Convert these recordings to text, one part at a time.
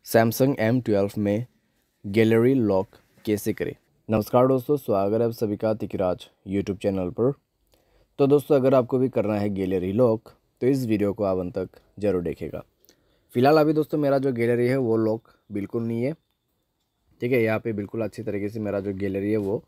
Samsung M12 में gallery lock कैसे करें। नमस्कार दोस्तों, स्वागत है आप सभी का तिकराज यूट्यूब चैनल पर। तो दोस्तों, अगर आपको भी करना है गैलरी लॉक तो इस वीडियो को आप अंत तक ज़रूर देखेगा। फ़िलहाल अभी दोस्तों मेरा जो गैलरी है वो लॉक बिल्कुल नहीं है, ठीक है। यहाँ पे बिल्कुल अच्छी तरीके से मेरा जो गैलरी है वो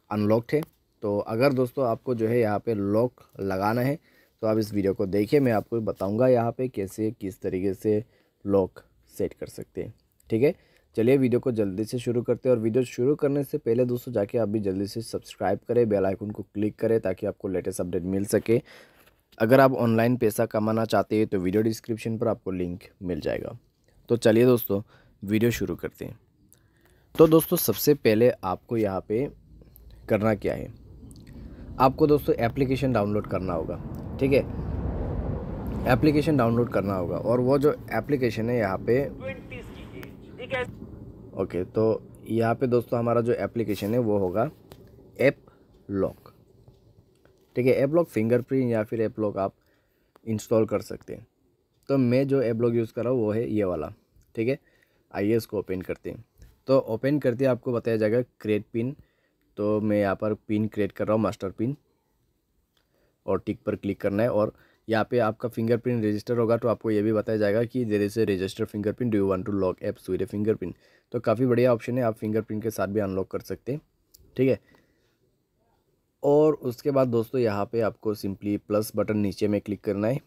अनलॉक्ड है। तो अगर दोस्तों आपको जो है यहाँ पे लॉक लगाना है तो आप इस वीडियो को देखिए, मैं आपको बताऊंगा यहाँ पे कैसे किस तरीके से लॉक सेट कर सकते हैं, ठीक है। चलिए वीडियो को जल्दी से शुरू करते हैं। और वीडियो शुरू करने से पहले दोस्तों जाके आप भी जल्दी से सब्सक्राइब करें, बेल आइकन को क्लिक करें ताकि आपको लेटेस्ट अपडेट मिल सके। अगर आप ऑनलाइन पैसा कमाना चाहते हैं तो वीडियो डिस्क्रिप्शन पर आपको लिंक मिल जाएगा। तो चलिए दोस्तों वीडियो शुरू करते हैं। तो दोस्तों सबसे पहले आपको यहाँ पे करना क्या है, आपको दोस्तों एप्लीकेशन डाउनलोड करना होगा, ठीक है। एप्लीकेशन डाउनलोड करना होगा और वो जो एप्लीकेशन है यहाँ पे ओके, तो यहाँ पे दोस्तों हमारा जो एप्लीकेशन है वो होगा ऐप लॉक, ठीक है। ऐप लॉक फिंगरप्रिंट या फिर ऐप लॉक आप इंस्टॉल कर सकते हैं। तो मैं जो ऐप लॉक यूज़ कर रहा हूँ वो है ये वाला, ठीक है। आइए इसको ओपन करते हैं। तो ओपन करते आपको बताया जाएगा क्रिएट पिन। तो मैं यहाँ पर पिन क्रिएट कर रहा हूँ, मास्टर पिन, और टिक पर क्लिक करना है। और यहाँ पे आपका फिंगरप्रिंट रजिस्टर होगा तो आपको ये भी बताया जाएगा कि there is a register fingerprint, do you want to lock apps with a fingerprint. तो काफ़ी बढ़िया ऑप्शन है, आप फिंगरप्रिंट के साथ भी अनलॉक कर सकते हैं, ठीक है। और उसके बाद दोस्तों यहाँ पे आपको सिंपली प्लस बटन नीचे में क्लिक करना है।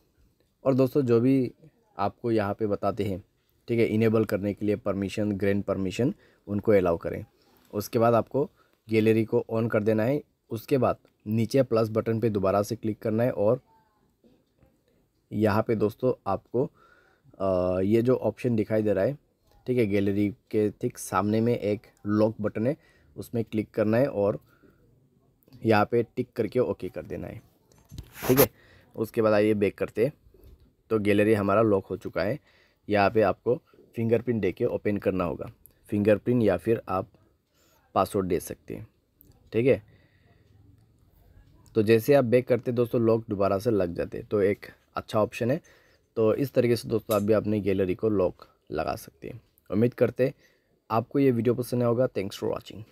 और दोस्तों जो भी आपको यहाँ पे बताते हैं, ठीक है, इनेबल करने के लिए परमिशन, ग्रैंड परमिशन, उनको अलाउ करें। उसके बाद आपको गैलरी को ऑन कर देना है। उसके बाद नीचे प्लस बटन पे दोबारा से क्लिक करना है और यहाँ पे दोस्तों आपको ये जो ऑप्शन दिखाई दे रहा है, ठीक है, गैलरी के ठीक सामने में एक लॉक बटन है, उसमें क्लिक करना है और यहाँ पे टिक करके ओके कर देना है, ठीक है। उसके बाद आइए बैक करते हैं। तो गैलरी हमारा लॉक हो चुका है। यहाँ पे आपको फिंगरप्रिंट दे के ओपन करना होगा, फिंगरप्रिंट या फिर आप पासवर्ड दे सकते हैं, ठीक है। तो जैसे आप बैक करते दोस्तों लॉक दोबारा से लग जाते, तो एक अच्छा ऑप्शन है। तो इस तरीके से दोस्तों आप भी अपनी गैलरी को लॉक लगा सकते हैं। उम्मीद करते आपको ये वीडियो पसंद आया होगा। Thanks for watching.